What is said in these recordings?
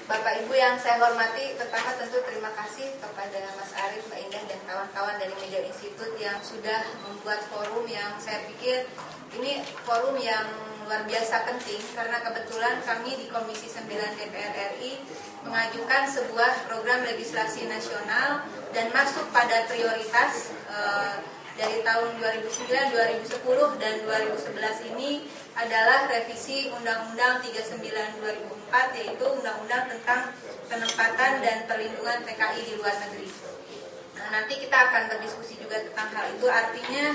Bapak Ibu yang saya hormati, pertama tentu terima kasih kepada Mas Arief, Mbak Indah, dan kawan-kawan dari Media Institute yang sudah membuat forum yang saya pikir ini forum yang luar biasa penting, karena kebetulan kami di Komisi 9 DPR RI mengajukan sebuah program legislasi nasional dan masuk pada prioritas dari tahun 2009, 2010, dan 2011 ini adalah revisi Undang-Undang 39 2004, yaitu Undang-Undang tentang penempatan dan perlindungan TKI di luar negeri. Nah, nanti kita akan berdiskusi juga tentang hal itu. Artinya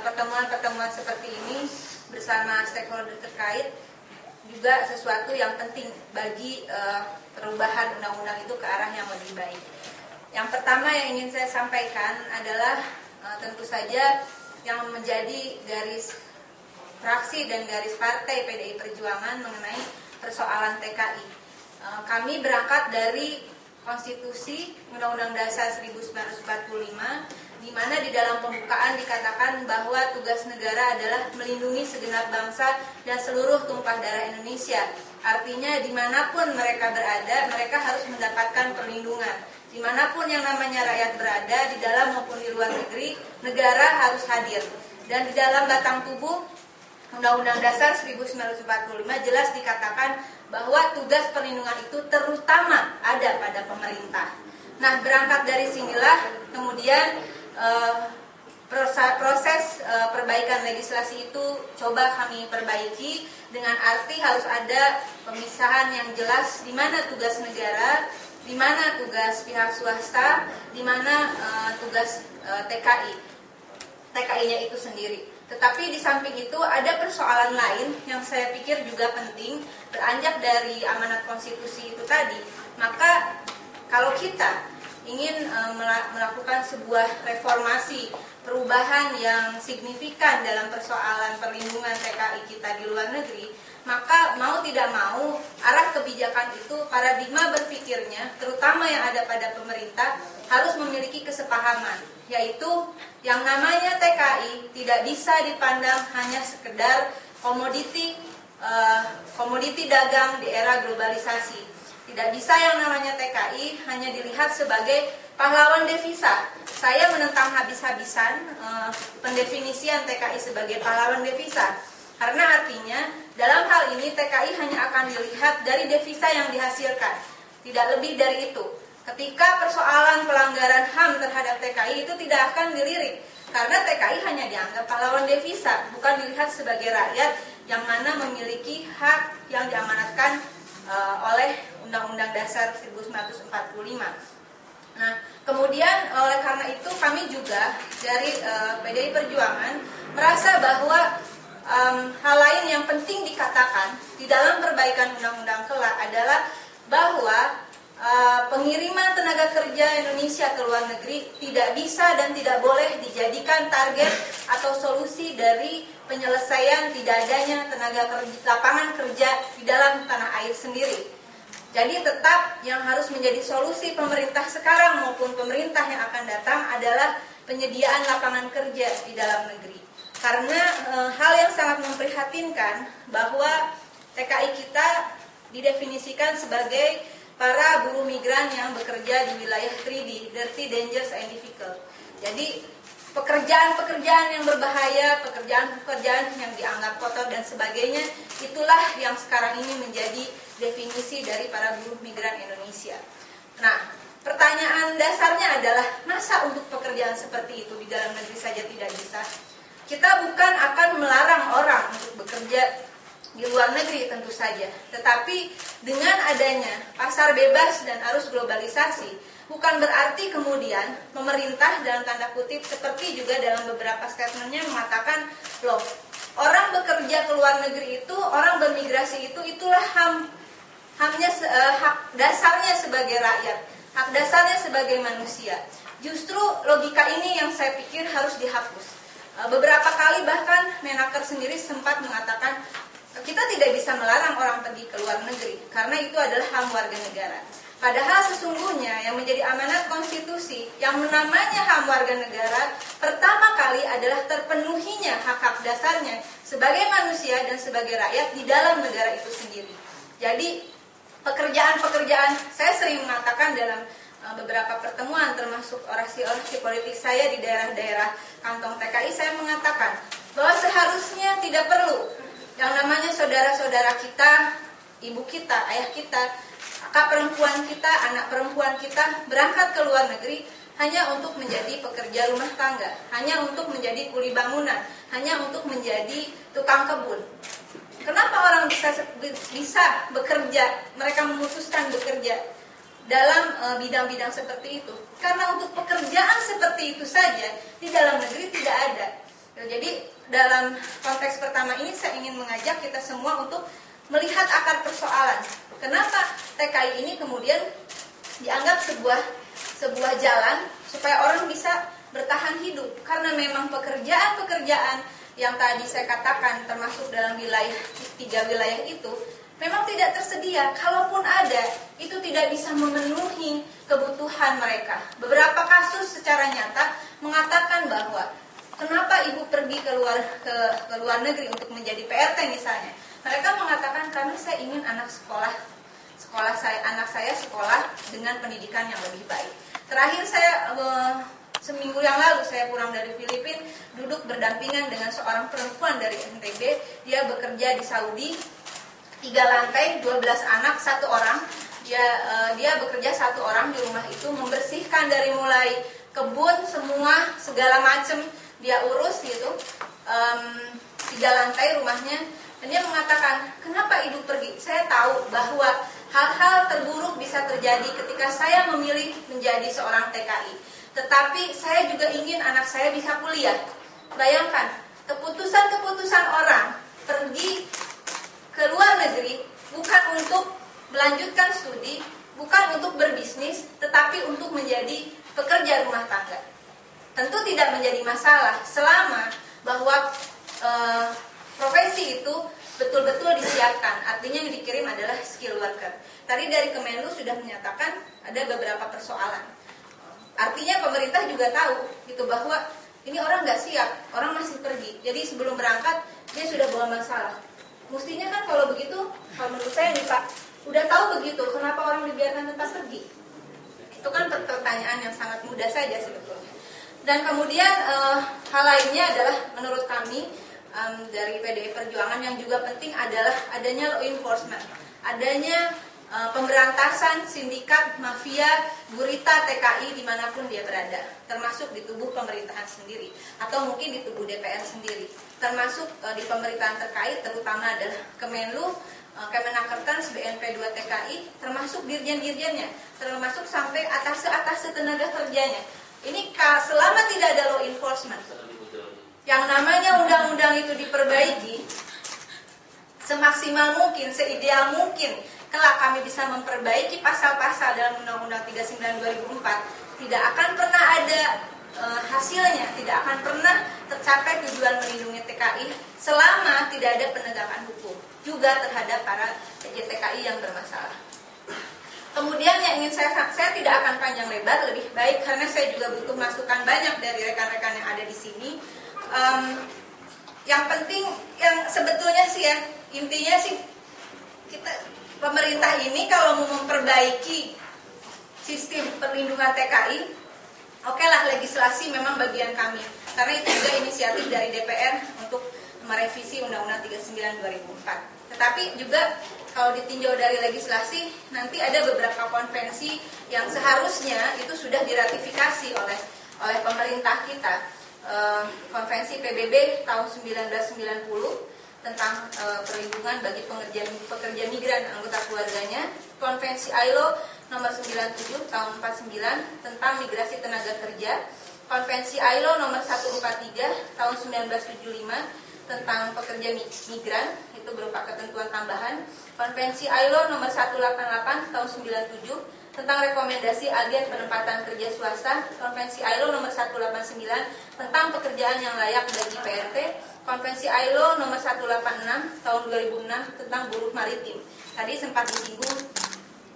pertemuan-pertemuan seperti ini bersama stakeholder terkait juga sesuatu yang penting bagi perubahan undang-undang itu ke arah yang lebih baik. Yang pertama yang ingin saya sampaikan adalah tentu saja yang menjadi garis fraksi dan garis partai PDI Perjuangan mengenai persoalan TKI. Kami berangkat dari Konstitusi Undang-Undang Dasar 1945, di mana di dalam pembukaan dikatakan bahwa tugas negara adalah melindungi segenap bangsa dan seluruh tumpah darah Indonesia. Artinya dimanapun mereka berada, mereka harus mendapatkan perlindungan. Dimanapun yang namanya rakyat berada, di dalam maupun di luar negeri, negara harus hadir. Dan di dalam batang tubuh Undang-Undang Dasar 1945 jelas dikatakan bahwa tugas perlindungan itu terutama ada pada pemerintah. Nah, berangkat dari sinilah kemudian proses perbaikan legislasi itu coba kami perbaiki dengan arti harus ada pemisahan yang jelas di mana tugas negara, di mana tugas pihak swasta, di mana tugas TKI-nya itu sendiri. Tetapi di samping itu ada persoalan lain yang saya pikir juga penting, beranjak dari amanat konstitusi itu tadi. Maka kalau kita ingin melakukan sebuah reformasi, perubahan yang signifikan dalam persoalan perlindungan TKI kita di luar negeri, maka mau tidak mau arah kebijakan itu, paradigma berpikirnya, terutama yang ada pada pemerintah, harus memiliki kesepahaman, yaitu yang namanya TKI tidak bisa dipandang hanya sekedar komoditi dagang di era globalisasi. Tidak bisa yang namanya TKI hanya dilihat sebagai pahlawan devisa. Saya menentang habis-habisan pendefinisian TKI sebagai pahlawan devisa. Karena artinya dalam hal ini TKI hanya akan dilihat dari devisa yang dihasilkan. Tidak lebih dari itu. Ketika persoalan pelanggaran HAM terhadap TKI itu tidak akan dilirik. Karena TKI hanya dianggap pahlawan devisa, bukan dilihat sebagai rakyat yang mana memiliki hak yang diamanatkan oleh Undang-Undang Dasar 1945. Nah, kemudian oleh karena itu kami juga dari PDI Perjuangan merasa bahwa hal lain yang penting dikatakan di dalam perbaikan undang-undang kelak adalah bahwa pengiriman tenaga kerja Indonesia ke luar negeri tidak bisa dan tidak boleh dijadikan target atau solusi dari penyelesaian tidak adanya lapangan kerja di dalam tanah air sendiri. Jadi tetap yang harus menjadi solusi pemerintah sekarang maupun pemerintah yang akan datang adalah penyediaan lapangan kerja di dalam negeri. Karena hal yang sangat memprihatinkan bahwa TKI kita didefinisikan sebagai para buruh migran yang bekerja di wilayah 3D, dirty, dangerous, and difficult. Jadi pekerjaan-pekerjaan yang berbahaya, pekerjaan-pekerjaan yang dianggap kotor dan sebagainya, itulah yang sekarang ini menjadi definisi dari para buruh migran Indonesia. Nah, pertanyaan dasarnya adalah, masa untuk pekerjaan seperti itu di dalam negeri saja tidak bisa? Kita bukan akan melarang orang untuk bekerja di luar negeri tentu saja, tetapi dengan adanya pasar bebas dan arus globalisasi, bukan berarti kemudian pemerintah dalam tanda kutip seperti juga dalam beberapa statementnya mengatakan, loh, orang bekerja ke luar negeri itu, orang bermigrasi itu, itulah hak dasarnya sebagai rakyat, hak dasarnya sebagai manusia. Justru logika ini yang saya pikir harus dihapus. Beberapa kali bahkan Menaker sendiri sempat mengatakan kita tidak bisa melarang orang pergi ke luar negeri karena itu adalah hak warga negara. Padahal sesungguhnya yang menjadi amanat konstitusi yang namanya hak warga negara pertama kali adalah terpenuhinya hak-hak dasarnya sebagai manusia dan sebagai rakyat di dalam negara itu sendiri. Jadi pekerjaan-pekerjaan. Saya sering mengatakan dalam beberapa pertemuan, termasuk orasi-orasi politik saya di daerah-daerah kantong TKI, saya mengatakan bahwa seharusnya tidak perlu yang namanya saudara-saudara kita, ibu kita, ayah kita, kakak perempuan kita, anak perempuan kita berangkat ke luar negeri hanya untuk menjadi pekerja rumah tangga, hanya untuk menjadi kuli bangunan, hanya untuk menjadi tukang kebun. Kenapa orang bisa bekerja, mereka memutuskan bekerja dalam bidang-bidang seperti itu? Karena untuk pekerjaan seperti itu saja di dalam negeri tidak ada. Jadi dalam konteks pertama ini saya ingin mengajak kita semua untuk melihat akar persoalan. Kenapa TKI ini kemudian dianggap sebuah jalan supaya orang bisa bertahan hidup? Karena memang pekerjaan-pekerjaan yang tadi saya katakan termasuk dalam tiga wilayah itu memang tidak tersedia. Kalaupun ada, itu tidak bisa memenuhi kebutuhan mereka. Beberapa kasus secara nyata mengatakan bahwa kenapa ibu pergi ke luar negeri untuk menjadi PRT misalnya. Mereka mengatakan karena saya ingin anak saya sekolah dengan pendidikan yang lebih baik. Terakhir saya seminggu yang lalu saya pulang dari Filipina, duduk berdampingan dengan seorang perempuan dari NTB. Dia bekerja di Saudi, 3 lantai, 12 anak, 1 orang. Dia bekerja 1 orang di rumah itu, membersihkan dari mulai kebun semua segala macam dia urus gitu. 3 lantai rumahnya. Dan dia mengatakan, kenapa ibu pergi? Saya tahu bahwa hal-hal terburuk bisa terjadi ketika saya memilih menjadi seorang TKI. Tetapi saya juga ingin anak saya bisa kuliah. Bayangkan, keputusan-keputusan orang pergi ke luar negeri bukan untuk melanjutkan studi, bukan untuk berbisnis, tetapi untuk menjadi pekerja rumah tangga. Tentu tidak menjadi masalah selama bahwa profesi itu betul-betul disiapkan. Artinya yang dikirim adalah skill worker. Tadi dari Kemenlu sudah menyatakan ada beberapa persoalan. Artinya pemerintah juga tahu gitu bahwa ini orang nggak siap, orang masih pergi. Jadi sebelum berangkat dia sudah bawa masalah. Mestinya kan kalau begitu, kalau menurut saya nih Pak, udah tahu begitu, kenapa orang dibiarkan tetap pergi? Itu kan pertanyaan yang sangat mudah saja sebetulnya. Dan kemudian hal lainnya adalah menurut kami dari PDI Perjuangan yang juga penting adalah adanya law enforcement, adanya pemberantasan sindikat, mafia, gurita TKI dimanapun dia berada, termasuk di tubuh pemerintahan sendiri atau mungkin di tubuh DPR sendiri, termasuk di pemerintahan terkait, terutama adalah Kemenlu, Kemenakertas, BNP 2 TKI, termasuk dirjen-dirjennya, termasuk sampai atas tenaga kerjanya. Ini selama tidak ada law enforcement, yang namanya undang-undang itu diperbaiki semaksimal mungkin, seideal mungkin. Kelak kami bisa memperbaiki pasal-pasal dalam Undang-Undang 39 2004, tidak akan pernah ada hasilnya, tidak akan pernah tercapai tujuan melindungi TKI selama tidak ada penegakan hukum juga terhadap para TKI yang bermasalah. Kemudian yang ingin saya tidak akan panjang lebar, lebih baik karena saya juga butuh masukan banyak dari rekan-rekan yang ada di sini. Yang penting, yang sebetulnya sih ya, intinya sih pemerintah ini kalau mau memperbaiki sistem perlindungan TKI, oke lah legislasi memang bagian kami, karena itu juga inisiatif dari DPR untuk merevisi Undang-Undang 39 2004. Tetapi juga kalau ditinjau dari legislasi, nanti ada beberapa konvensi yang seharusnya itu sudah diratifikasi oleh pemerintah kita. Konvensi PBB tahun 1990 tentang perlindungan bagi pekerja migran dan anggota keluarganya, Konvensi ILO nomor 97 tahun 49 tentang migrasi tenaga kerja, Konvensi ILO nomor 143 tahun 1975 tentang pekerja migran, itu berupa ketentuan tambahan, Konvensi ILO nomor 188 tahun 97 tentang rekomendasi agen penempatan kerja swasta, Konvensi ILO nomor 189 tentang pekerjaan yang layak bagi PRT, Konvensi ILO nomor 186 tahun 2006 tentang buruh maritim. Tadi sempat disinggung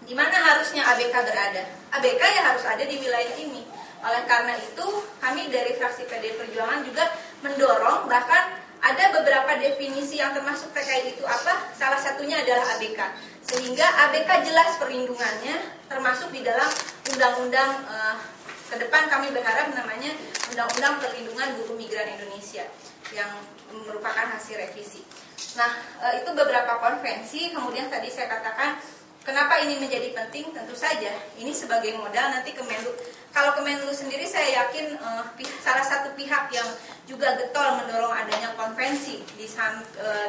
di mana harusnya ABK berada. ABK ya harus ada di wilayah ini. Oleh karena itu, kami dari fraksi PDI Perjuangan juga mendorong bahkan ada beberapa definisi yang termasuk TKI itu apa? Salah satunya adalah ABK. Sehingga ABK jelas perlindungannya, termasuk di dalam undang-undang ke depan kami berharap namanya Undang-Undang Perlindungan Buruh Migran Indonesia yang merupakan hasil revisi. Nah, itu beberapa konvensi. Kemudian tadi saya katakan kenapa ini menjadi penting. Tentu saja ini sebagai modal nanti Kemenlu. Kalau Kemenlu sendiri saya yakin salah satu pihak yang juga getol mendorong adanya konvensi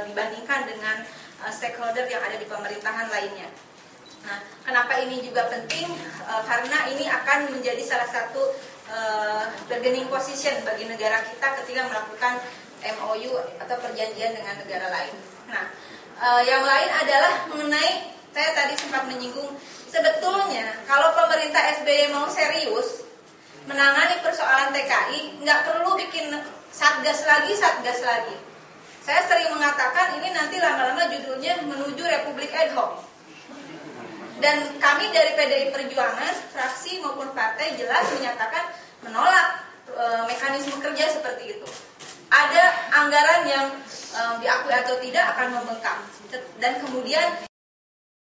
dibandingkan dengan stakeholder yang ada di pemerintahan lainnya. Nah, kenapa ini juga penting? Karena ini akan menjadi salah satu bargaining position bagi negara kita ketika melakukan MOU atau perjanjian dengan negara lain. Nah, yang lain adalah mengenai, saya tadi sempat menyinggung, sebetulnya kalau pemerintah SBY mau serius menangani persoalan TKI, nggak perlu bikin satgas lagi. Saya sering mengatakan ini nanti lama-lama judulnya menuju Republik Ad Hoc. Dan kami dari PDI Perjuangan, fraksi maupun partai jelas menyatakan menolak mekanisme kerja seperti itu. Ada anggaran yang diakui atau tidak akan membengkak. Dan kemudian